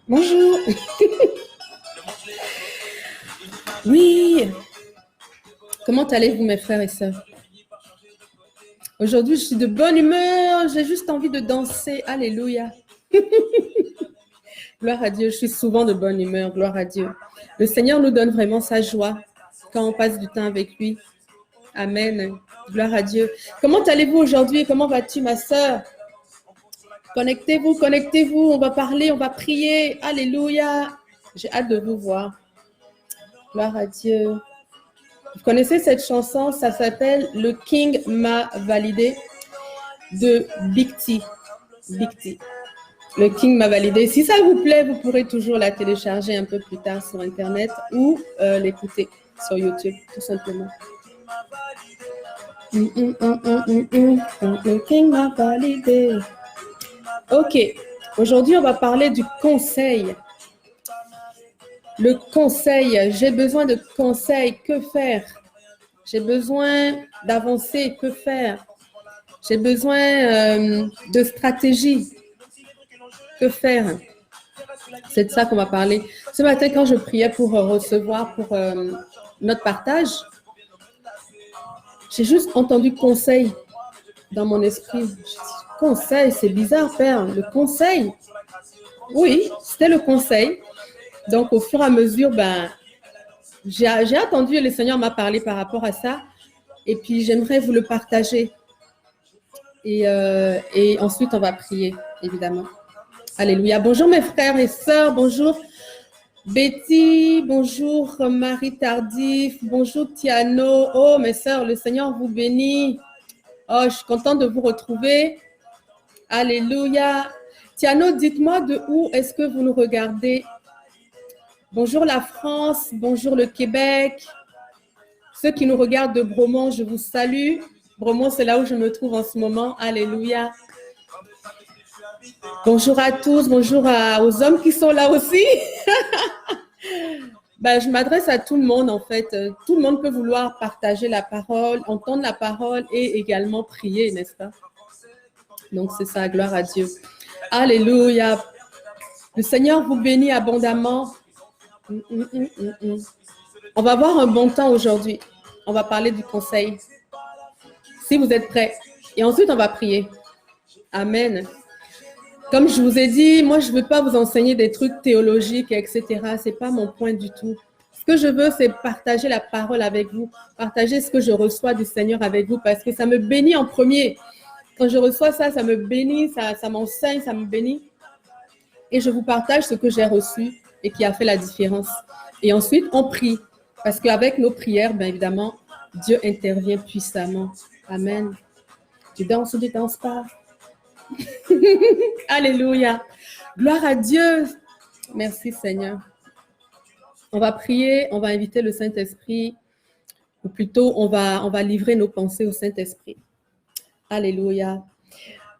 Bonjour. Oui. Comment allez-vous, mes frères et sœurs? Aujourd'hui, je suis de bonne humeur. J'ai juste envie de danser. Alléluia. Gloire à Dieu. Je suis souvent de bonne humeur. Gloire à Dieu. Le Seigneur nous donne vraiment sa joie quand on passe du temps avec lui. Amen. Gloire à Dieu. Comment allez-vous aujourd'hui? Comment vas-tu, ma sœur? Connectez-vous, connectez-vous. On va parler, on va prier. Alléluia. J'ai hâte de vous voir. Gloire à Dieu. Vous connaissez cette chanson? Ça s'appelle « Le King m'a validé » de Big T. Big T. Le King m'a validé. Si ça vous plaît, vous pourrez toujours la télécharger un peu plus tard sur Internet ou l'écouter sur YouTube, tout simplement. Le King m'a validé. Ok. Aujourd'hui, on va parler du conseil. Le conseil. J'ai besoin de conseils. Que faire? J'ai besoin d'avancer. Que faire? J'ai besoin de stratégie. Que faire? C'est de ça qu'on va parler. Ce matin, quand je priais pour recevoir pour notre partage, j'ai juste entendu conseil dans mon esprit. Conseil, c'est bizarre, Père. Le conseil? Oui, c'était le conseil. Donc, au fur et à mesure, j'ai attendu, le Seigneur m'a parlé par rapport à ça. Et puis, j'aimerais vous le partager. Et ensuite, on va prier, évidemment. Alléluia. Bonjour mes frères et sœurs. Bonjour Betty. Bonjour Marie Tardif. Bonjour Tiano. Oh, mes sœurs, le Seigneur vous bénit. Oh, je suis contente de vous retrouver. Alléluia. Tiano, dites-moi de où est-ce que vous nous regardez? Bonjour la France. Bonjour le Québec. Ceux qui nous regardent de Bromont, je vous salue. Bromont, c'est là où je me trouve en ce moment. Alléluia. Bonjour à tous, bonjour aux hommes qui sont là aussi. Je m'adresse à tout le monde en fait. Tout le monde peut vouloir partager la parole, entendre la parole et également prier, n'est-ce pas? Donc c'est ça, gloire à Dieu. Alléluia. Le Seigneur vous bénit abondamment. On va avoir un bon temps aujourd'hui. On va parler du conseil. Si vous êtes prêts. Et ensuite, on va prier. Amen. Comme je vous ai dit, moi, je ne veux pas vous enseigner des trucs théologiques, etc. Ce n'est pas mon point du tout. Ce que je veux, c'est partager la parole avec vous, partager ce que je reçois du Seigneur avec vous, parce que ça me bénit en premier. Quand je reçois ça, ça me bénit, ça m'enseigne, ça me bénit. Et je vous partage ce que j'ai reçu et qui a fait la différence. Et ensuite, on prie, parce qu'avec nos prières, bien évidemment, Dieu intervient puissamment. Amen. Tu danses ou tu ne danses pas? Alléluia. Gloire à Dieu. Merci Seigneur. On va prier, on va inviter le Saint-Esprit, ou plutôt on va livrer nos pensées au Saint-Esprit. Alléluia.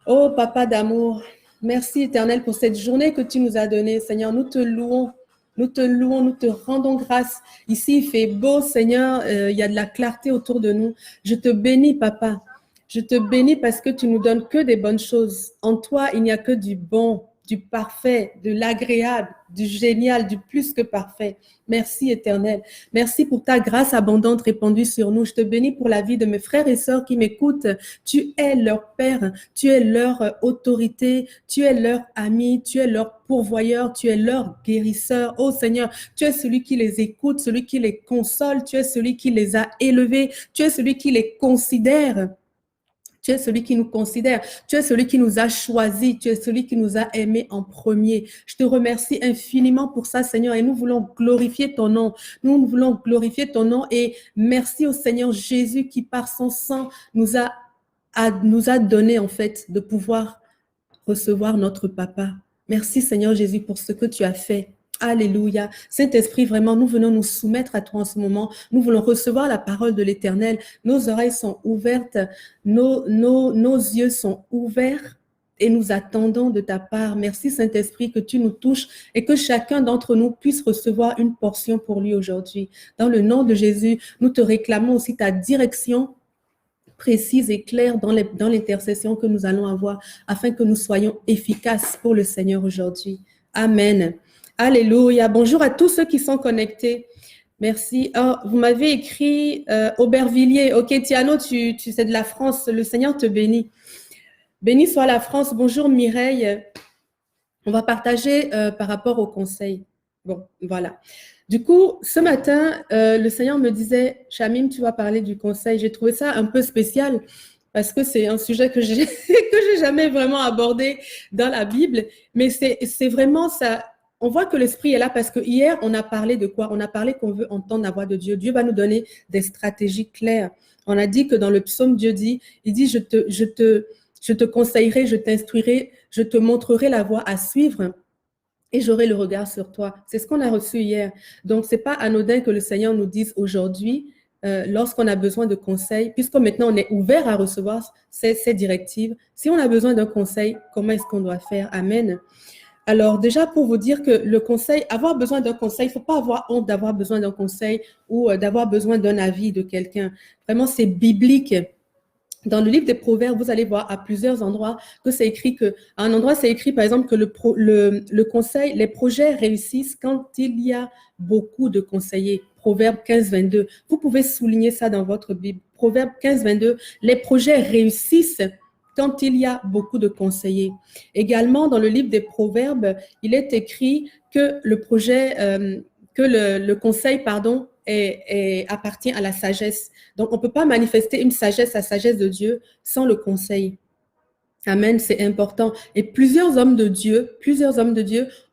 Oh Papa d'amour, merci Éternel pour cette journée que tu nous as donnée. Seigneur, nous te louons. Nous te louons, nous te rendons grâce. Ici, il fait beau, Seigneur. Il y a de la clarté autour de nous. Je te bénis, Papa. Je te bénis parce que tu nous donnes que des bonnes choses. En toi, il n'y a que du bon, du parfait, de l'agréable, du génial, du plus que parfait. Merci éternel. Merci pour ta grâce abondante répandue sur nous. Je te bénis pour la vie de mes frères et sœurs qui m'écoutent. Tu es leur Père, tu es leur autorité, tu es leur ami, tu es leur pourvoyeur, tu es leur guérisseur. Oh Seigneur, tu es celui qui les écoute, celui qui les console, tu es celui qui les a élevés, tu es celui qui les considère. Tu es celui qui nous considère, tu es celui qui nous a choisis, tu es celui qui nous a aimés en premier. Je te remercie infiniment pour ça, Seigneur, et nous voulons glorifier ton nom. Nous voulons glorifier ton nom et merci au Seigneur Jésus qui, par son sang, nous a donné, en fait, de pouvoir recevoir notre Papa. Merci, Seigneur Jésus, pour ce que tu as fait. Alléluia. Saint-Esprit, vraiment, nous venons nous soumettre à toi en ce moment. Nous voulons recevoir la parole de l'Éternel. Nos oreilles sont ouvertes, nos yeux sont ouverts et nous attendons de ta part. Merci, Saint-Esprit, que tu nous touches et que chacun d'entre nous puisse recevoir une portion pour lui aujourd'hui. Dans le nom de Jésus, nous te réclamons aussi ta direction précise et claire dans l'intercession que nous allons avoir afin que nous soyons efficaces pour le Seigneur aujourd'hui. Amen. Alléluia. Bonjour à tous ceux qui sont connectés. Merci. Oh, vous m'avez écrit Aubervilliers. Ok, Tiano, tu c'est de la France. Le Seigneur te bénit. Béni soit la France. Bonjour Mireille. On va partager par rapport au conseil. Bon, voilà. Du coup, ce matin, le Seigneur me disait, Chamim, tu vas parler du conseil. J'ai trouvé ça un peu spécial parce que c'est un sujet que j'ai jamais vraiment abordé dans la Bible. Mais c'est vraiment ça. On voit que l'Esprit est là parce que hier, on a parlé de quoi? On a parlé qu'on veut entendre la voix de Dieu. Dieu va nous donner des stratégies claires. On a dit que dans le psaume, Dieu dit, il dit, je te conseillerai, je t'instruirai, je te montrerai la voie à suivre et j'aurai le regard sur toi. C'est ce qu'on a reçu hier. Donc, c'est pas anodin que le Seigneur nous dise aujourd'hui, lorsqu'on a besoin de conseils, puisque maintenant on est ouvert à recevoir ces directives. Si on a besoin d'un conseil, comment est-ce qu'on doit faire? Amen. Alors déjà, pour vous dire que le conseil, avoir besoin d'un conseil, il ne faut pas avoir honte d'avoir besoin d'un conseil ou d'avoir besoin d'un avis de quelqu'un. Vraiment, c'est biblique. Dans le livre des Proverbes, vous allez voir à plusieurs endroits que c'est écrit que, à un endroit, c'est écrit par exemple que le conseil, les projets réussissent quand il y a beaucoup de conseillers. Proverbe 15, 22. Vous pouvez souligner ça dans votre Bible. Proverbe 15, 22. Les projets réussissent quand il y a beaucoup de conseillers. Également, dans le livre des Proverbes, il est écrit que le projet, que le conseil, pardon, appartient à la sagesse. Donc, on ne peut pas manifester une sagesse, la sagesse de Dieu, sans le conseil. Amen, c'est important. Et plusieurs hommes de Dieu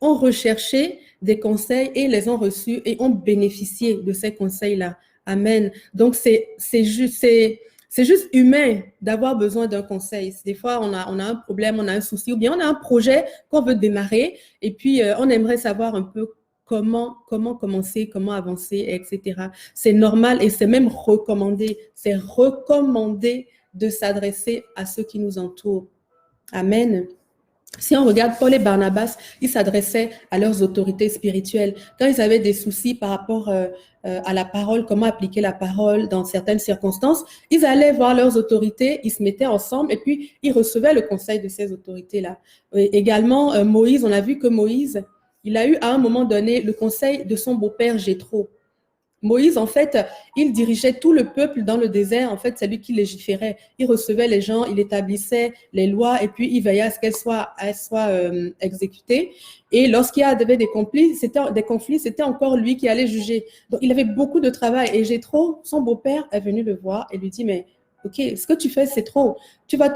ont recherché des conseils et les ont reçus et ont bénéficié de ces conseils-là. Amen. Donc, c'est juste humain d'avoir besoin d'un conseil. Des fois, on a un problème, on a un souci, ou bien on a un projet qu'on veut démarrer, et puis on aimerait savoir un peu comment commencer, comment avancer, etc. C'est normal et c'est même recommandé. C'est recommandé de s'adresser à ceux qui nous entourent. Amen. Si on regarde Paul et Barnabas, ils s'adressaient à leurs autorités spirituelles. Quand ils avaient des soucis par rapport à la parole, comment appliquer la parole dans certaines circonstances, ils allaient voir leurs autorités, ils se mettaient ensemble et puis ils recevaient le conseil de ces autorités-là. Également, Moïse, on a vu que Moïse, il a eu à un moment donné le conseil de son beau-père Jéthro. Moïse, en fait, il dirigeait tout le peuple dans le désert. En fait, c'est lui qui légiférait. Il recevait les gens, il établissait les lois et puis il veillait à ce qu'elles soient exécutées. Et lorsqu'il y avait des conflits, c'était encore lui qui allait juger. Donc, il avait beaucoup de travail. Et Jéthro, son beau-père, est venu le voir et lui dit, mais OK, ce que tu fais, c'est trop. Ça va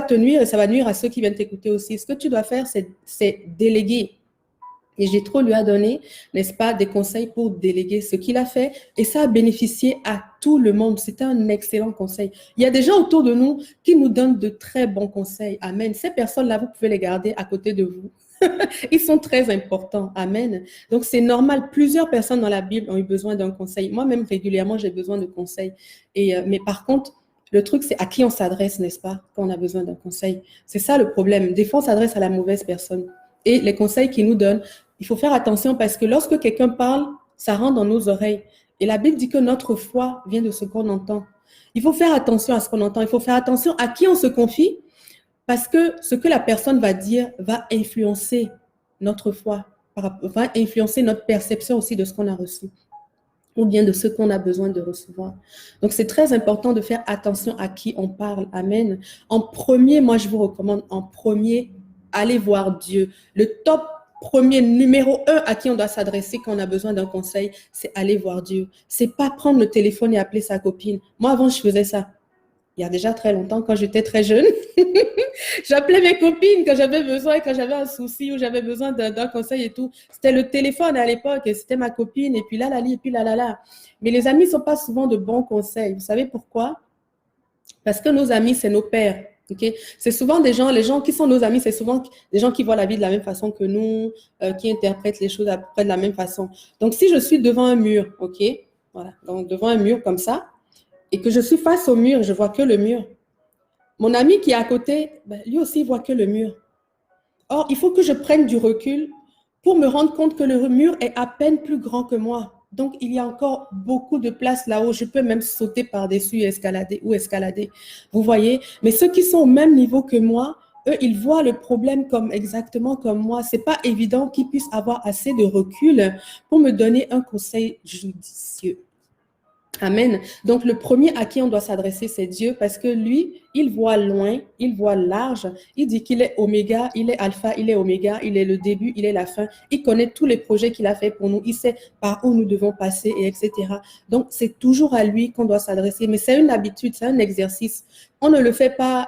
te nuire et ça va nuire à ceux qui viennent t'écouter aussi. Ce que tu dois faire, c'est déléguer. Et Jéthro lui a donné, n'est-ce pas, des conseils pour déléguer ce qu'il a fait. Et ça a bénéficié à tout le monde. C'était un excellent conseil. Il y a des gens autour de nous qui nous donnent de très bons conseils. Amen. Ces personnes-là, vous pouvez les garder à côté de vous. Ils sont très importants. Amen. Donc, c'est normal. Plusieurs personnes dans la Bible ont eu besoin d'un conseil. Moi-même, régulièrement, j'ai besoin de conseils. Mais par contre, le truc, c'est à qui on s'adresse, n'est-ce pas, quand on a besoin d'un conseil. C'est ça le problème. Des fois, on s'adresse à la mauvaise personne. Et les conseils qu'ils nous donnent, il faut faire attention parce que lorsque quelqu'un parle, ça rentre dans nos oreilles. Et la Bible dit que notre foi vient de ce qu'on entend. Il faut faire attention à ce qu'on entend. Il faut faire attention à qui on se confie parce que ce que la personne va dire va influencer notre foi, va influencer notre perception aussi de ce qu'on a reçu ou bien de ce qu'on a besoin de recevoir. Donc, c'est très important de faire attention à qui on parle. Amen. En premier, moi, je vous recommande en premier, allez voir Dieu. Le top premier, numéro 1 à qui on doit s'adresser quand on a besoin d'un conseil, c'est aller voir Dieu. C'est pas prendre le téléphone et appeler sa copine. Moi, avant, je faisais ça. Il y a déjà très longtemps, quand j'étais très jeune. J'appelais mes copines quand j'avais besoin, quand j'avais un souci ou j'avais besoin d'un conseil et tout. C'était le téléphone à l'époque et c'était ma copine et puis là, et puis là. Mais les amis ne sont pas souvent de bons conseils. Vous savez pourquoi? Parce que nos amis, c'est nos pères. Okay? C'est souvent les gens qui sont nos amis, c'est souvent des gens qui voient la vie de la même façon que nous, qui interprètent les choses à peu près de la même façon. Donc, si je suis devant un mur, ok, voilà, donc devant un mur comme ça, et que je suis face au mur, je vois que le mur. Mon ami qui est à côté, lui aussi voit que le mur. Or, il faut que je prenne du recul pour me rendre compte que le mur est à peine plus grand que moi. Donc, il y a encore beaucoup de place là-haut. Je peux même sauter par-dessus et escalader. Vous voyez? Mais ceux qui sont au même niveau que moi, eux, ils voient le problème comme exactement comme moi. C'est pas évident qu'ils puissent avoir assez de recul pour me donner un conseil judicieux. Amen. Donc, le premier à qui on doit s'adresser, c'est Dieu, parce que lui, il voit loin, il voit large. Il dit qu'il est oméga, il est alpha, il est oméga, il est le début, il est la fin. Il connaît tous les projets qu'il a fait pour nous. Il sait par où nous devons passer, et etc. Donc, c'est toujours à lui qu'on doit s'adresser. Mais c'est une habitude, c'est un exercice. On ne le fait pas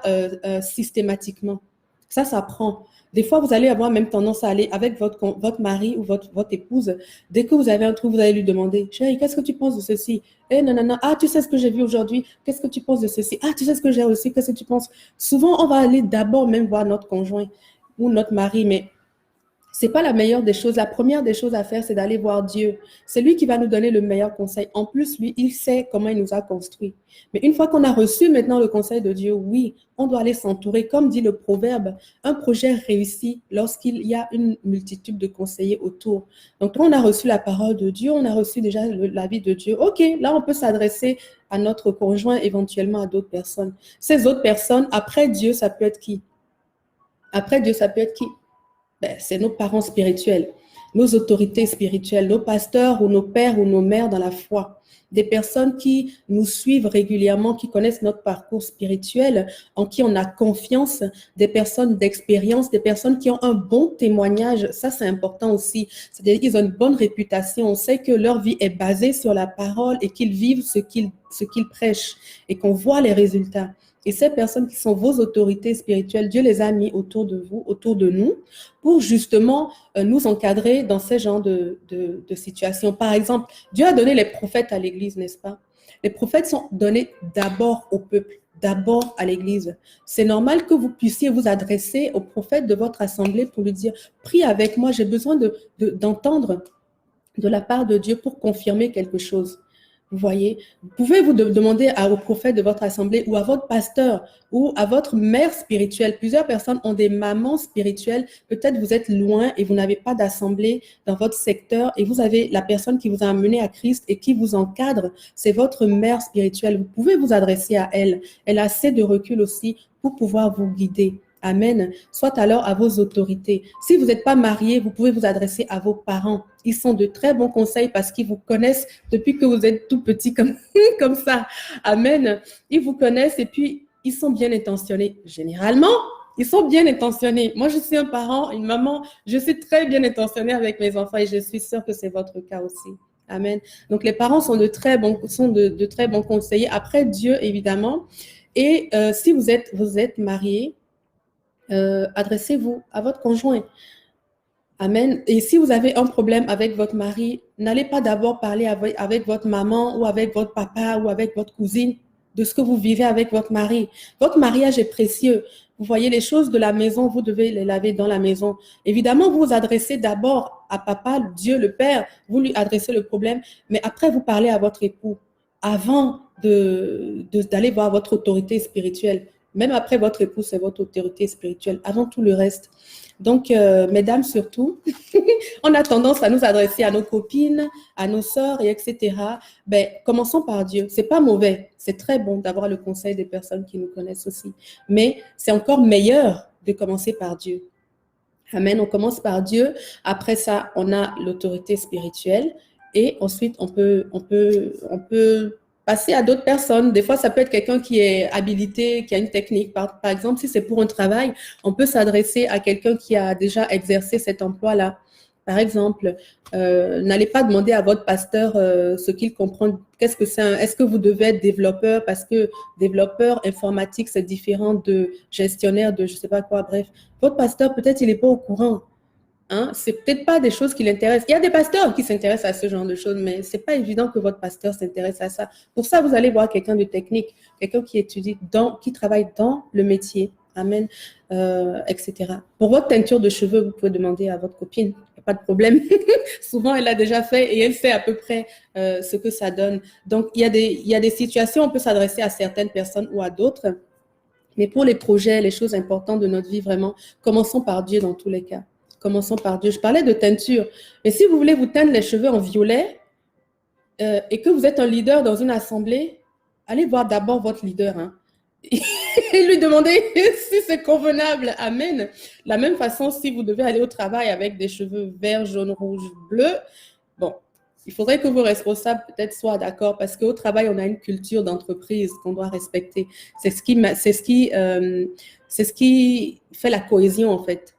systématiquement. Ça s'apprend. Des fois, vous allez avoir même tendance à aller avec votre mari ou votre épouse. Dès que vous avez un truc, vous allez lui demander, chérie, qu'est-ce que tu penses de ceci? Eh, non, non, non. Ah, tu sais ce que j'ai vu aujourd'hui? Qu'est-ce que tu penses de ceci? Ah, tu sais ce que j'ai aussi? Qu'est-ce que tu penses? Souvent, on va aller d'abord même voir notre conjoint ou notre mari, mais c'est pas la meilleure des choses. La première des choses à faire, c'est d'aller voir Dieu. C'est lui qui va nous donner le meilleur conseil. En plus, lui, il sait comment il nous a construits. Mais une fois qu'on a reçu maintenant le conseil de Dieu, oui, on doit aller s'entourer. Comme dit le proverbe, un projet réussit lorsqu'il y a une multitude de conseillers autour. Donc, quand on a reçu la parole de Dieu, on a reçu déjà l'avis de Dieu. OK, là, on peut s'adresser à notre conjoint, éventuellement à d'autres personnes. Ces autres personnes, après Dieu, ça peut être qui? Après Dieu, ça peut être qui? Ben, c'est nos parents spirituels, nos autorités spirituelles, nos pasteurs ou nos pères ou nos mères dans la foi. Des personnes qui nous suivent régulièrement, qui connaissent notre parcours spirituel, en qui on a confiance, des personnes d'expérience, des personnes qui ont un bon témoignage. Ça, c'est important aussi. C'est-à-dire qu'ils ont une bonne réputation. On sait que leur vie est basée sur la parole et qu'ils vivent ce qu'ils prêchent et qu'on voit les résultats. Et ces personnes qui sont vos autorités spirituelles, Dieu les a mis autour de vous, autour de nous, pour justement nous encadrer dans ces genres de situations. Par exemple, Dieu a donné les prophètes à l'Église, n'est-ce pas? Les prophètes sont donnés d'abord au peuple, d'abord à l'Église. C'est normal que vous puissiez vous adresser au prophète de votre assemblée pour lui dire, prie avec moi, j'ai besoin d'entendre de la part de Dieu pour confirmer quelque chose. Vous voyez, vous pouvez vous demander au prophète de votre assemblée ou à votre pasteur ou à votre mère spirituelle. Plusieurs personnes ont des mamans spirituelles. Peut-être vous êtes loin et vous n'avez pas d'assemblée dans votre secteur et vous avez la personne qui vous a amené à Christ et qui vous encadre. C'est votre mère spirituelle. Vous pouvez vous adresser à elle. Elle a assez de recul aussi pour pouvoir vous guider. Amen. Soit alors à vos autorités. Si vous n'êtes pas marié, vous pouvez vous adresser à vos parents. Ils sont de très bons conseils parce qu'ils vous connaissent depuis que vous êtes tout petit comme ça. Amen. Ils vous connaissent et puis ils sont bien intentionnés. Généralement, ils sont bien intentionnés. Moi, je suis un parent, une maman. Je suis très bien intentionnée avec mes enfants et je suis sûre que c'est votre cas aussi. Amen. Donc, les parents sont de très bons conseillers. Après Dieu, évidemment. Et si vous êtes marié, adressez-vous à votre conjoint. Amen. Et si vous avez un problème avec votre mari, n'allez pas d'abord parler avec votre maman ou avec votre papa ou avec votre cousine de ce que vous vivez avec votre mari. Votre mariage est précieux. Vous voyez les choses de la maison, vous devez les laver dans la maison. Évidemment, vous vous adressez d'abord à papa, Dieu le Père, vous lui adressez le problème, mais après vous parlez à votre époux avant d'aller voir votre autorité spirituelle. Même après votre époux, c'est votre autorité spirituelle, avant tout le reste. Donc, mesdames surtout, on a tendance à nous adresser à nos copines, à nos sœurs, et etc. Ben, commençons par Dieu. C'est pas mauvais, c'est très bon d'avoir le conseil des personnes qui nous connaissent aussi. Mais c'est encore meilleur de commencer par Dieu. Amen, on commence par Dieu. Après ça, on a l'autorité spirituelle. Et ensuite, on peut passer à d'autres personnes. Des fois, ça peut être quelqu'un qui est habilité, qui a une technique. Par exemple, si c'est pour un travail, on peut s'adresser à quelqu'un qui a déjà exercé cet emploi-là. Par exemple, n'allez pas demander à votre pasteur ce qu'il comprend. Qu'est-ce que c'est? Est-ce que vous devez être développeur? Parce que développeur informatique, c'est différent de gestionnaire de je ne sais pas quoi. Bref, votre pasteur, peut-être, il n'est pas au courant. Hein, c'est peut-être pas des choses qui l'intéressent. Il y a des pasteurs qui s'intéressent à ce genre de choses, mais c'est pas évident que votre pasteur s'intéresse à ça. Pour ça, vous allez voir quelqu'un de technique, quelqu'un qui étudie, qui travaille dans le métier. Amen, etc. Pour votre teinture de cheveux, vous pouvez demander à votre copine. Il n'y a pas de problème. Souvent, elle l'a déjà fait et elle sait à peu près ce que ça donne. Donc, il y a des situations, on peut s'adresser à certaines personnes ou à d'autres. Mais pour les projets, les choses importantes de notre vie, vraiment, commençons par Dieu dans tous les cas. Commençons par Dieu. Je parlais de teinture. Mais si vous voulez vous teindre les cheveux en violet, et que vous êtes un leader dans une assemblée, allez voir d'abord votre leader, hein, et lui demander si c'est convenable. Amen. De la même façon, si vous devez aller au travail avec des cheveux verts, jaunes, rouges, bleus, bon, il faudrait que vos responsables peut-être soient d'accord parce qu'au travail, on a une culture d'entreprise qu'on doit respecter. C'est ce qui fait la cohésion, en fait,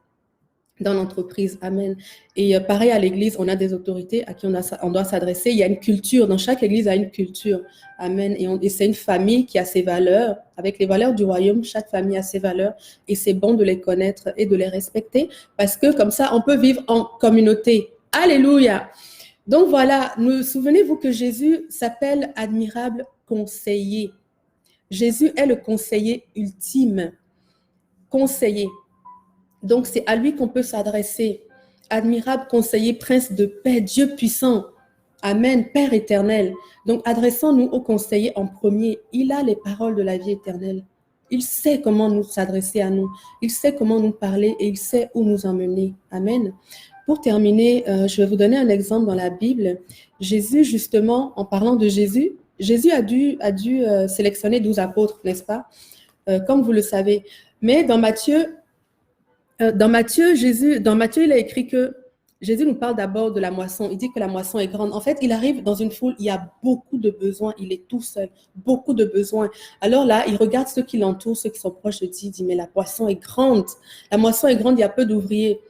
dans l'entreprise. Amen. Et pareil, à l'église, on a des autorités à qui on doit s'adresser. Il y a une culture. Dans chaque église, il y a une culture. Amen. Et c'est une famille qui a ses valeurs. Avec les valeurs du royaume, chaque famille a ses valeurs. Et c'est bon de les connaître et de les respecter parce que comme ça, on peut vivre en communauté. Alléluia. Donc voilà, souvenez-vous que Jésus s'appelle admirable conseiller. Jésus est le conseiller ultime. Conseiller. Donc, c'est à lui qu'on peut s'adresser. Admirable conseiller, prince de paix, Dieu puissant. Amen, Père éternel. Donc, adressons-nous au conseiller en premier. Il a les paroles de la vie éternelle. Il sait comment nous s'adresser à nous. Il sait comment nous parler et il sait où nous emmener. Amen. Pour terminer, je vais vous donner un exemple dans la Bible. Jésus, justement, en parlant de Jésus, Jésus a dû sélectionner 12 apôtres, n'est-ce pas? Comme vous le savez. Mais dans Matthieu, il a écrit que Jésus nous parle d'abord de la moisson. Il dit que la moisson est grande. En fait, il arrive dans une foule, il y a beaucoup de besoins. Il est tout seul, beaucoup de besoins. Alors là, il regarde ceux qui l'entourent, ceux qui sont proches de lui. Il dit, mais la moisson est grande. La moisson est grande, il y a peu d'ouvriers.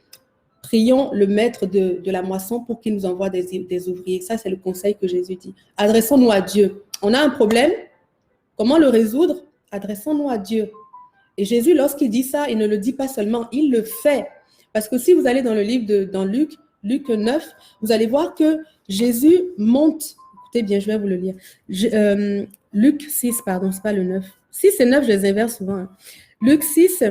Prions le maître de la moisson pour qu'il nous envoie des ouvriers. Ça, c'est le conseil que Jésus dit. Adressons-nous à Dieu. On a un problème. Comment le résoudre? Adressons-nous à Dieu. Et Jésus, lorsqu'il dit ça, il ne le dit pas seulement, il le fait. Parce que si vous allez dans le livre dans Luc 9, vous allez voir que Jésus monte. Écoutez bien, je vais vous le lire. Luc 6, pardon, c'est pas le 9. 6 et 9, je les inverse souvent. Hein. Luc 6,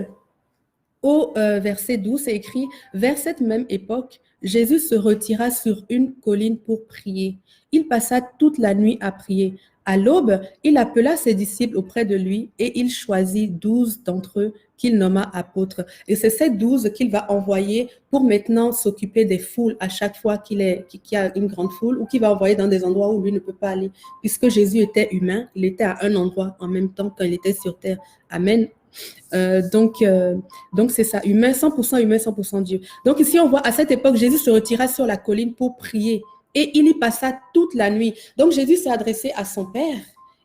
au verset 12, c'est écrit, vers cette même époque, Jésus se retira sur une colline pour prier. Il passa toute la nuit à prier. À l'aube, il appela ses disciples auprès de lui et il choisit 12 d'entre eux qu'il nomma apôtres. Et c'est ces 12 qu'il va envoyer pour maintenant s'occuper des foules à chaque fois qu'il y a une grande foule ou qu'il va envoyer dans des endroits où lui ne peut pas aller. Puisque Jésus était humain, il était à un endroit en même temps quand il était sur terre. Amen. Donc c'est ça, humain, 100% humain, 100% Dieu. Donc ici, on voit à cette époque, Jésus se retira sur la colline pour prier. Et il y passa toute la nuit. Donc Jésus s'est adressé à son Père.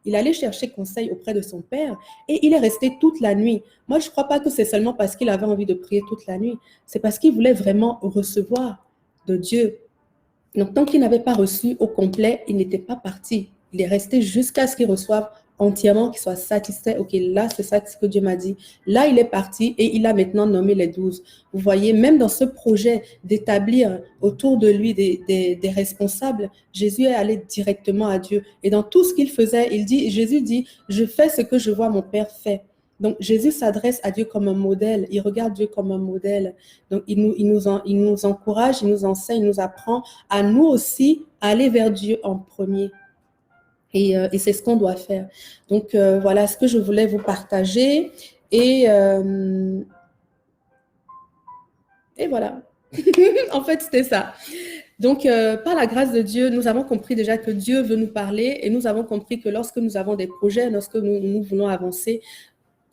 Il allait chercher conseil auprès de son Père et il est resté toute la nuit. Moi, je ne crois pas que c'est seulement parce qu'il avait envie de prier toute la nuit. C'est parce qu'il voulait vraiment recevoir de Dieu. Donc, tant qu'il n'avait pas reçu au complet, il n'était pas parti. Il est resté jusqu'à ce qu'il reçoive entièrement, qu'il soit satisfait. Ok, là, c'est ça que Dieu m'a dit. Là, il est parti et il a maintenant nommé les 12. Vous voyez, même dans ce projet d'établir autour de lui des responsables, Jésus est allé directement à Dieu. Et dans tout ce qu'il faisait, Jésus dit, je fais ce que je vois mon Père faire. Donc, Jésus s'adresse à Dieu comme un modèle. Il regarde Dieu comme un modèle. Donc, il nous encourage, il nous enseigne, il nous apprend à nous aussi aller vers Dieu en premier. Et c'est ce qu'on doit faire. Donc, voilà ce que je voulais vous partager. Et voilà. En fait, c'était ça. Donc, par la grâce de Dieu, nous avons compris déjà que Dieu veut nous parler et nous avons compris que lorsque nous avons des projets, lorsque nous voulons avancer,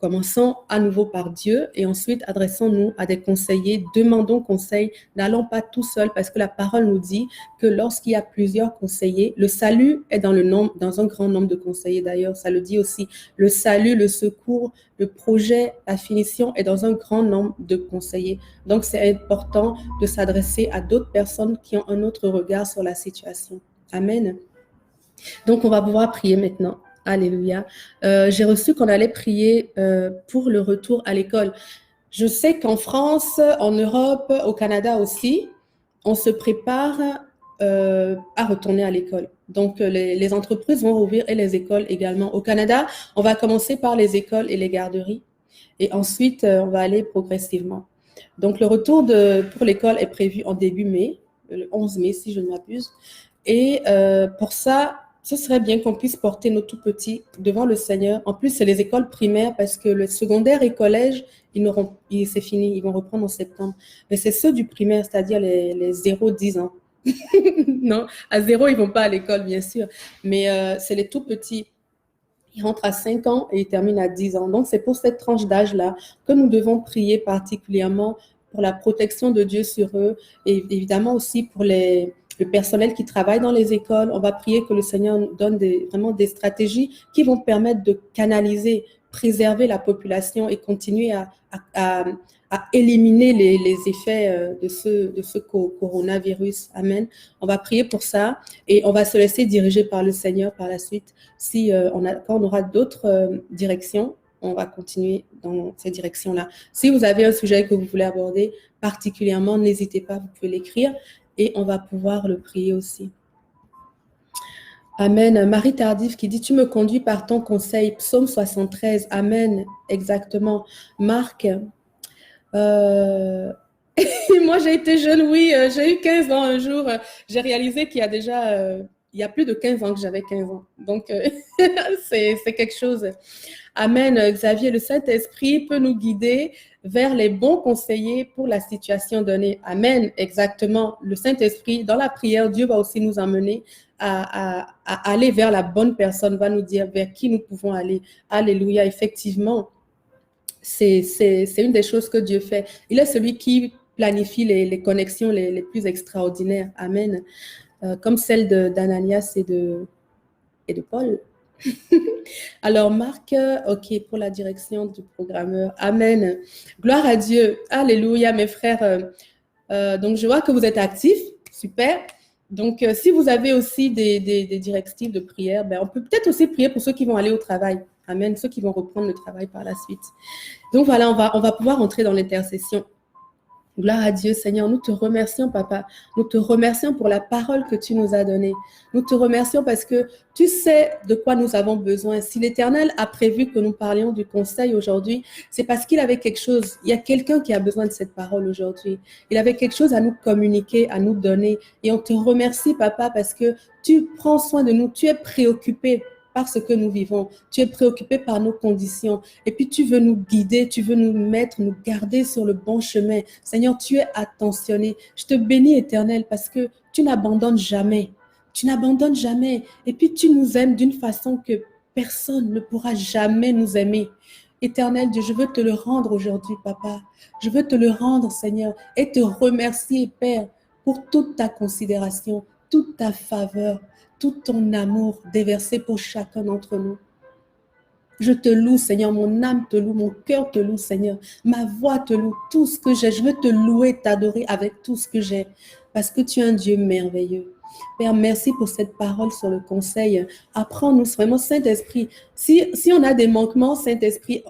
commençons à nouveau par Dieu et ensuite adressons-nous à des conseillers, demandons conseil, n'allons pas tout seul parce que la parole nous dit que lorsqu'il y a plusieurs conseillers, le salut est dans un grand nombre de conseillers d'ailleurs, ça le dit aussi, le salut, le secours, le projet, la finition est dans un grand nombre de conseillers. Donc c'est important de s'adresser à d'autres personnes qui ont un autre regard sur la situation. Amen. Donc on va pouvoir prier maintenant. Alléluia. J'ai reçu qu'on allait prier pour le retour à l'école. Je sais qu'en France, en Europe, au Canada aussi, on se prépare à retourner à l'école. Donc, les entreprises vont rouvrir et les écoles également. Au Canada, on va commencer par les écoles et les garderies. Et ensuite, on va aller progressivement. Donc, le retour pour l'école est prévu en début mai, le 11 mai si je ne m'abuse. Et pour ça, ce serait bien qu'on puisse porter nos tout petits devant le Seigneur. En plus, c'est les écoles primaires parce que le secondaire et collège, c'est fini, ils vont reprendre en septembre. Mais c'est ceux du primaire, c'est-à-dire les 0-10 ans. Non, à 0, ils ne vont pas à l'école, bien sûr. Mais c'est les tout petits. Ils rentrent à 5 ans et ils terminent à 10 ans. Donc, c'est pour cette tranche d'âge-là que nous devons prier particulièrement pour la protection de Dieu sur eux et évidemment aussi pour le personnel qui travaille dans les écoles. On va prier que le Seigneur nous donne vraiment des stratégies qui vont permettre de canaliser, préserver la population et continuer à, à éliminer les effets de ce coronavirus. Amen. On va prier pour ça et on va se laisser diriger par le Seigneur par la suite. Si quand on aura d'autres directions, on va continuer dans ces directions-là. Si vous avez un sujet que vous voulez aborder particulièrement, n'hésitez pas, vous pouvez l'écrire et on va pouvoir le prier aussi. Amen. Marie Tardif qui dit, tu me conduis par ton conseil. Psaume 73. Amen. Exactement. Marc, moi j'ai été jeune, oui, j'ai eu 15 ans un jour. J'ai réalisé qu'il y a déjà, il y a plus de 15 ans que j'avais 15 ans. Donc, c'est quelque chose. Amen. Xavier, le Saint-Esprit peut nous guider vers les bons conseillers pour la situation donnée. Amen. Exactement. Le Saint-Esprit, dans la prière, Dieu va aussi nous emmener à aller vers la bonne personne, va nous dire vers qui nous pouvons aller. Alléluia. Effectivement, c'est une des choses que Dieu fait. Il est celui qui planifie les connexions les plus extraordinaires. Amen. Comme celle d'Ananias et de Paul. Alors, Marc, OK, pour la direction du programmeur. Amen. Gloire à Dieu. Alléluia, mes frères. Donc, je vois que vous êtes actifs. Super. Donc, si vous avez aussi des directives de prière, ben, on peut peut-être aussi prier pour ceux qui vont aller au travail. Amen. Ceux qui vont reprendre le travail par la suite. Donc, voilà, on va pouvoir entrer dans l'intercession. Gloire à Dieu, Seigneur. Nous te remercions, Papa. Nous te remercions pour la parole que tu nous as donnée. Nous te remercions parce que tu sais de quoi nous avons besoin. Si l'Éternel a prévu que nous parlions du conseil aujourd'hui, c'est parce qu'il avait quelque chose. Il y a quelqu'un qui a besoin de cette parole aujourd'hui. Il avait quelque chose à nous communiquer, à nous donner. Et on te remercie, Papa, parce que tu prends soin de nous. Tu es préoccupé par ce que nous vivons. Tu es préoccupé par nos conditions. Et puis, tu veux nous guider, tu veux nous mettre, nous garder sur le bon chemin. Seigneur, tu es attentionné. Je te bénis, Éternel, parce que tu n'abandonnes jamais. Tu n'abandonnes jamais. Et puis, tu nous aimes d'une façon que personne ne pourra jamais nous aimer. Éternel Dieu, je veux te le rendre aujourd'hui, Papa. Je veux te le rendre, Seigneur, et te remercier, Père, pour toute ta considération, toute ta faveur, tout ton amour déversé pour chacun d'entre nous. Je te loue, Seigneur, mon âme te loue, mon cœur te loue, Seigneur. Ma voix te loue, tout ce que j'ai. Je veux te louer, t'adorer avec tout ce que j'ai, parce que tu es un Dieu merveilleux. Père, merci pour cette parole sur le conseil. Apprends-nous vraiment, Saint-Esprit. Si on a des manquements, Saint-Esprit,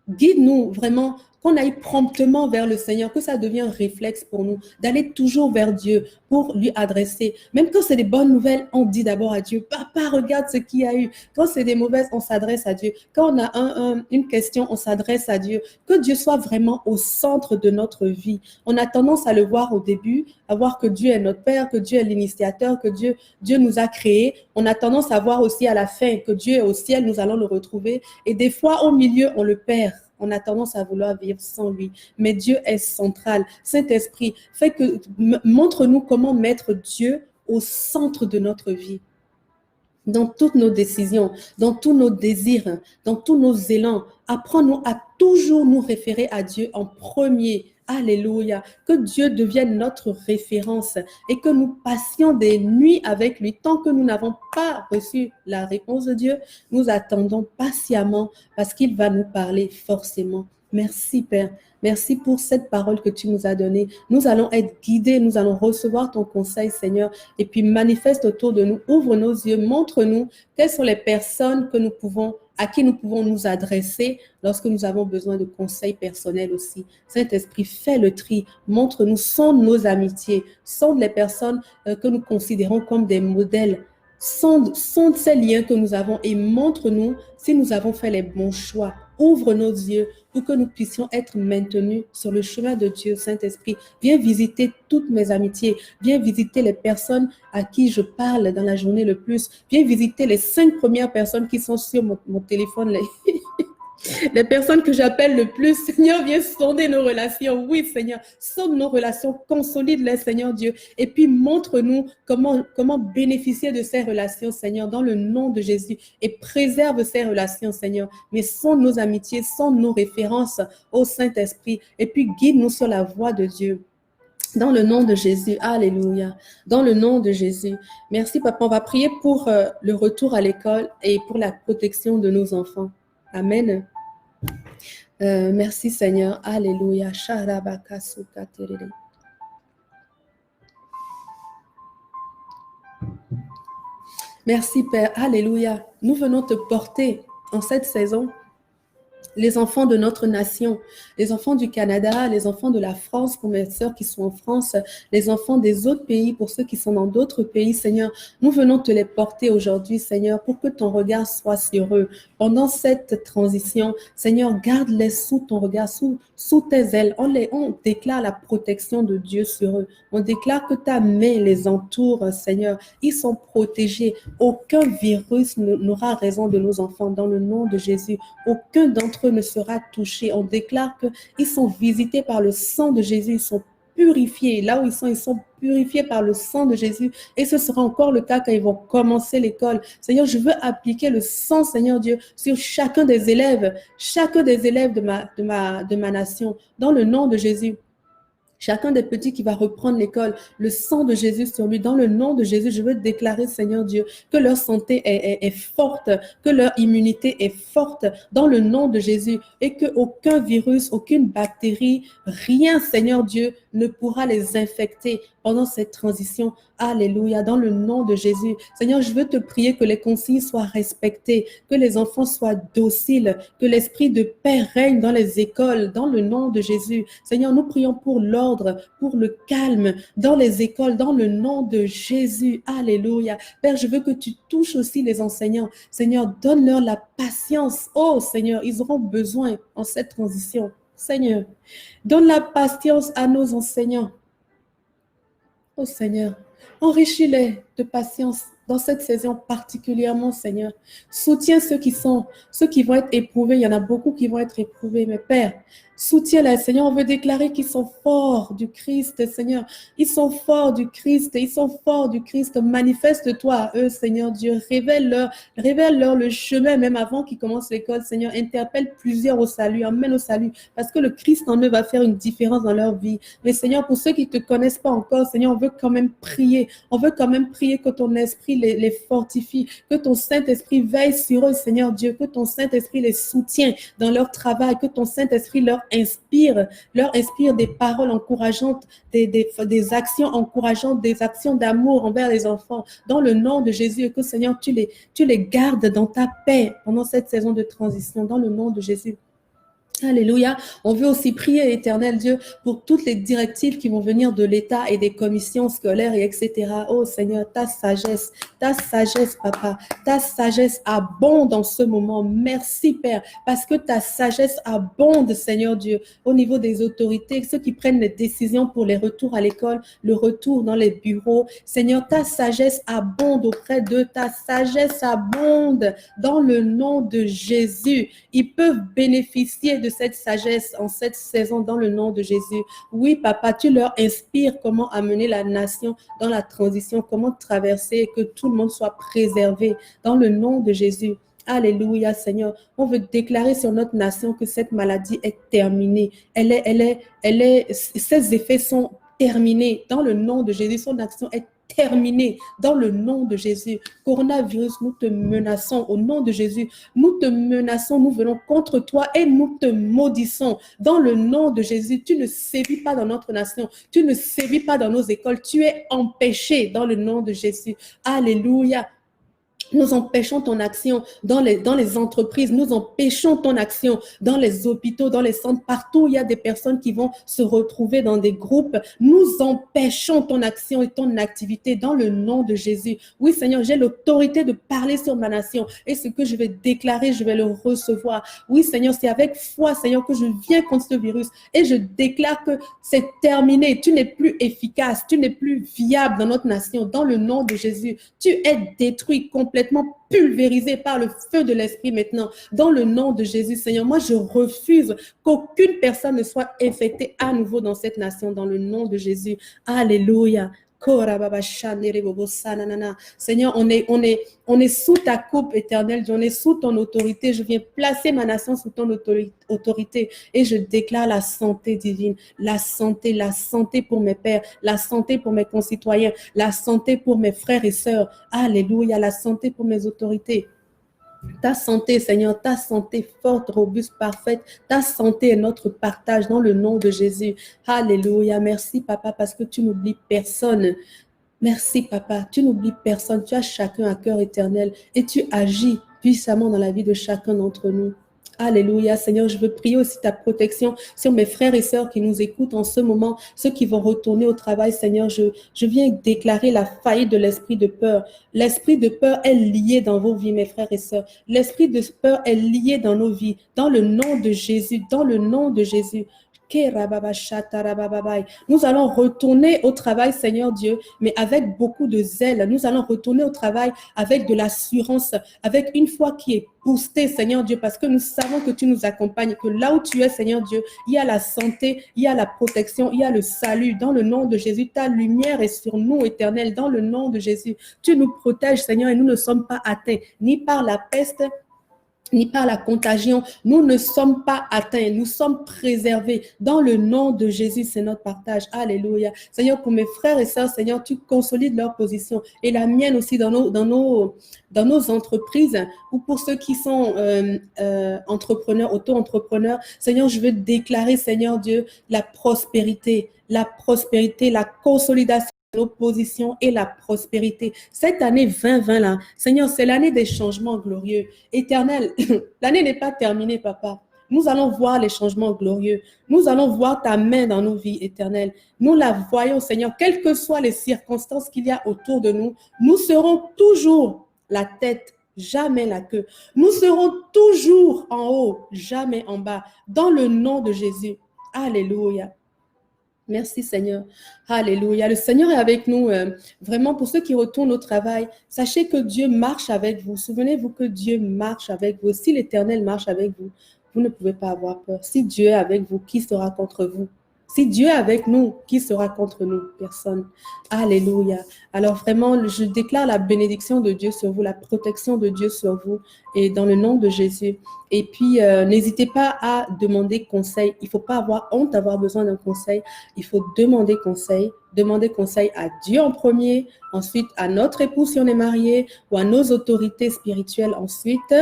guide-nous vraiment, qu'on aille promptement vers le Seigneur, que ça devienne un réflexe pour nous, d'aller toujours vers Dieu pour lui adresser. Même quand c'est des bonnes nouvelles, on dit d'abord à Dieu, Papa, regarde ce qu'il y a eu. Quand c'est des mauvaises, on s'adresse à Dieu. Quand on a une question, on s'adresse à Dieu. Que Dieu soit vraiment au centre de notre vie. On a tendance à le voir au début, à voir que Dieu est notre Père, que Dieu est l'initiateur, que Dieu nous a créés. On a tendance à voir aussi à la fin que Dieu est au ciel, nous allons le retrouver. Et des fois, au milieu, on le perd. On a tendance à vouloir vivre sans lui. Mais Dieu est central. Saint-Esprit, montre-nous comment mettre Dieu au centre de notre vie. Dans toutes nos décisions, dans tous nos désirs, dans tous nos élans. Apprends-nous à toujours nous référer à Dieu en premier. Alléluia. Que Dieu devienne notre référence et que nous passions des nuits avec lui. Tant que nous n'avons pas reçu la réponse de Dieu, nous attendons patiemment parce qu'il va nous parler forcément. Merci Père. Merci pour cette parole que tu nous as donnée. Nous allons être guidés, nous allons recevoir ton conseil, Seigneur, et puis manifeste autour de nous, ouvre nos yeux, montre-nous quelles sont les personnes à qui nous pouvons nous adresser lorsque nous avons besoin de conseils personnels aussi. Saint-Esprit, fais le tri, montre-nous, sonde nos amitiés, sonde les personnes que nous considérons comme des modèles. Sonde ces liens que nous avons et montre-nous si nous avons fait les bons choix. Ouvre nos yeux pour que nous puissions être maintenus sur le chemin de Dieu, Saint-Esprit. Viens visiter toutes mes amitiés. Viens visiter les personnes à qui je parle dans la journée le plus. Viens visiter les 5 premières personnes qui sont sur mon téléphone. Les personnes que j'appelle le plus, Seigneur, viens sonder nos relations. Oui, Seigneur, sonde nos relations, consolide-les, Seigneur Dieu. Et puis montre-nous comment bénéficier de ces relations, Seigneur, dans le nom de Jésus. Et préserve ces relations, Seigneur. Mais sonde nos amitiés, sonde nos références au Saint-Esprit. Et puis guide-nous sur la voie de Dieu. Dans le nom de Jésus, alléluia. Dans le nom de Jésus. Merci, Papa. On va prier pour le retour à l'école et pour la protection de nos enfants. Amen. Merci Seigneur. Alléluia. Merci Père. Alléluia. Nous venons te porter en cette saison les enfants de notre nation, les enfants du Canada, les enfants de la France pour mes sœurs qui sont en France, les enfants des autres pays pour ceux qui sont dans d'autres pays, Seigneur. Nous venons te les porter aujourd'hui, Seigneur, pour que ton regard soit sur eux. Pendant cette transition, Seigneur, garde-les sous ton regard, sous tes ailes. On déclare la protection de Dieu sur eux. On déclare que ta main les entoure, Seigneur. Ils sont protégés. Aucun virus n'aura raison de nos enfants dans le nom de Jésus. Aucun d'entre eux ne sera touché. On déclare qu'ils sont visités par le sang de Jésus. Ils sont purifiés. Là où ils sont purifiés par le sang de Jésus. Et ce sera encore le cas quand ils vont commencer l'école. Seigneur, je veux appliquer le sang, Seigneur Dieu, sur chacun des élèves de ma nation, dans le nom de Jésus. Chacun des petits qui va reprendre l'école, le sang de Jésus sur lui. Dans le nom de Jésus, je veux déclarer, Seigneur Dieu, que leur santé est forte, que leur immunité est forte dans le nom de Jésus et qu'aucun virus, aucune bactérie, rien, Seigneur Dieu, ne pourra les infecter pendant cette transition. Alléluia, dans le nom de Jésus. Seigneur, je veux te prier que les consignes soient respectées, que les enfants soient dociles, que l'esprit de paix règne dans les écoles, dans le nom de Jésus. Seigneur, nous prions pour l'ordre, pour le calme dans les écoles, dans le nom de Jésus. Alléluia. Père, je veux que tu touches aussi les enseignants. Seigneur, donne-leur la patience. Oh Seigneur, ils auront besoin en cette transition. Seigneur, donne la patience à nos enseignants. Oh Seigneur, enrichis-les de patience dans cette saison particulièrement, Seigneur. Soutiens ceux qui vont être éprouvés. Il y en a beaucoup qui vont être éprouvés, mais Père, soutiens-les, Seigneur. On veut déclarer qu'ils sont forts du Christ, Seigneur. Ils sont forts du Christ. Ils sont forts du Christ. Manifeste-toi à eux, Seigneur Dieu. Révèle-leur le chemin, même avant qu'ils commencent l'école, Seigneur. Interpelle plusieurs au salut. Emmène au salut. Parce que le Christ en eux va faire une différence dans leur vie. Mais Seigneur, pour ceux qui ne te connaissent pas encore, Seigneur, on veut quand même prier. On veut quand même prier que ton esprit les fortifie. Que ton Saint-Esprit veille sur eux, Seigneur Dieu. Que ton Saint-Esprit les soutienne dans leur travail. Que ton Saint-Esprit leur inspire des paroles encourageantes, des actions encourageantes, des actions d'amour envers les enfants, dans le nom de Jésus, et que Seigneur, tu les gardes dans ta paix pendant cette saison de transition, dans le nom de Jésus. Alléluia. On veut aussi prier, Éternel Dieu, pour toutes les directives qui vont venir de l'État et des commissions scolaires et etc. Oh Seigneur, ta sagesse, Papa, ta sagesse abonde en ce moment. Merci Père, parce que ta sagesse abonde, Seigneur Dieu, au niveau des autorités, ceux qui prennent les décisions pour les retours à l'école, le retour dans les bureaux. Seigneur, ta sagesse abonde auprès d'eux, ta sagesse abonde dans le nom de Jésus. Ils peuvent bénéficier de cette sagesse en cette saison dans le nom de Jésus. Oui, Papa, tu leur inspires comment amener la nation dans la transition, comment traverser et que tout le monde soit préservé dans le nom de Jésus. Alléluia, Seigneur. On veut déclarer sur notre nation que cette maladie est terminée. Ses effets sont terminés dans le nom de Jésus. Son action est terminé dans le nom de Jésus. Coronavirus, nous te menaçons au nom de Jésus. Nous te menaçons, nous venons contre toi et nous te maudissons dans le nom de Jésus. Tu ne sévis pas dans notre nation. Tu ne sévis pas dans nos écoles. Tu es empêché dans le nom de Jésus. Alléluia. Nous empêchons ton action dans les entreprises. Nous empêchons ton action dans les hôpitaux, dans les centres. Partout où il y a des personnes qui vont se retrouver dans des groupes. Nous empêchons ton action et ton activité dans le nom de Jésus. Oui, Seigneur, j'ai l'autorité de parler sur ma nation. Et ce que je vais déclarer, je vais le recevoir. Oui, Seigneur, c'est avec foi, Seigneur, que je viens contre ce virus. Et je déclare que c'est terminé. Tu n'es plus efficace. Tu n'es plus viable dans notre nation. Dans le nom de Jésus, tu es détruit complètement complètement pulvérisés par le feu de l'Esprit maintenant. Dans le nom de Jésus, Seigneur, moi, je refuse qu'aucune personne ne soit infectée à nouveau dans cette nation, dans le nom de Jésus. Alléluia. Seigneur, on est sous ta coupe éternelle, on est sous ton autorité. Je viens placer ma nation sous ton autorité et je déclare la santé divine, la santé pour mes pères, la santé pour mes concitoyens, la santé pour mes frères et sœurs. Alléluia, la santé pour mes autorités. Ta santé, Seigneur, ta santé forte, robuste, parfaite, ta santé est notre partage dans le nom de Jésus. Alléluia. Merci, Papa, parce que tu n'oublies personne. Merci, Papa. Tu n'oublies personne. Tu as chacun à cœur éternel et tu agis puissamment dans la vie de chacun d'entre nous. Alléluia, Seigneur, je veux prier aussi ta protection sur mes frères et sœurs qui nous écoutent en ce moment, ceux qui vont retourner au travail, Seigneur. Je viens déclarer la faillite de l'esprit de peur. L'esprit de peur est lié dans vos vies, mes frères et sœurs. L'esprit de peur est lié dans nos vies, dans le nom de Jésus, dans le nom de Jésus. Nous allons retourner au travail, Seigneur Dieu, mais avec beaucoup de zèle. Nous allons retourner au travail avec de l'assurance, avec une foi qui est boostée, Seigneur Dieu, parce que nous savons que tu nous accompagnes, que là où tu es, Seigneur Dieu, il y a la santé, il y a la protection, il y a le salut. Dans le nom de Jésus, ta lumière est sur nous, éternel. Dans le nom de Jésus, tu nous protèges, Seigneur, et nous ne sommes pas atteints ni par la peste, ni par la contagion. Nous ne sommes pas atteints, nous sommes préservés. Dans le nom de Jésus, c'est notre partage. Alléluia. Seigneur, pour mes frères et sœurs, Seigneur, tu consolides leur position et la mienne aussi dans nos entreprises ou pour ceux qui sont entrepreneurs, auto-entrepreneurs. Seigneur, je veux déclarer, Seigneur Dieu, la prospérité, la consolidation de nos positions et la prospérité. Cette année 2020 là, Seigneur, c'est l'année des changements glorieux. Éternel, l'année n'est pas terminée, Papa. Nous allons voir les changements glorieux. Nous allons voir ta main dans nos vies, éternelles. Nous la voyons, Seigneur, quelles que soient les circonstances qu'il y a autour de nous. Nous serons toujours la tête, jamais la queue. Nous serons toujours en haut, jamais en bas. Dans le nom de Jésus. Alléluia. Merci Seigneur. Alléluia. Le Seigneur est avec nous. Vraiment, pour ceux qui retournent au travail, sachez que Dieu marche avec vous. Souvenez-vous que Dieu marche avec vous. Si l'Éternel marche avec vous, vous ne pouvez pas avoir peur. Si Dieu est avec vous, qui sera contre vous? Si Dieu est avec nous, qui sera contre nous? Personne. Alléluia. Alors vraiment, je déclare la bénédiction de Dieu sur vous, la protection de Dieu sur vous et dans le nom de Jésus. Et puis, n'hésitez pas à demander conseil. Il ne faut pas avoir honte d'avoir besoin d'un conseil. Il faut demander conseil. Demander conseil à Dieu en premier, ensuite à notre époux si on est marié ou à nos autorités spirituelles ensuite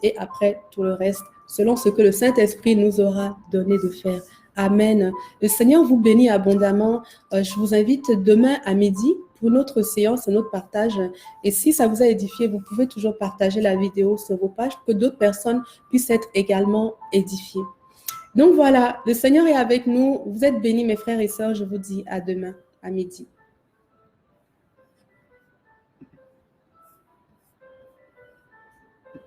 et après tout le reste, selon ce que le Saint-Esprit nous aura donné de faire. Amen. Le Seigneur vous bénit abondamment. Je vous invite demain à midi pour notre séance, notre partage. Et si ça vous a édifié, vous pouvez toujours partager la vidéo sur vos pages pour que d'autres personnes puissent être également édifiées. Donc voilà, le Seigneur est avec nous. Vous êtes bénis, mes frères et sœurs. Je vous dis à demain à midi.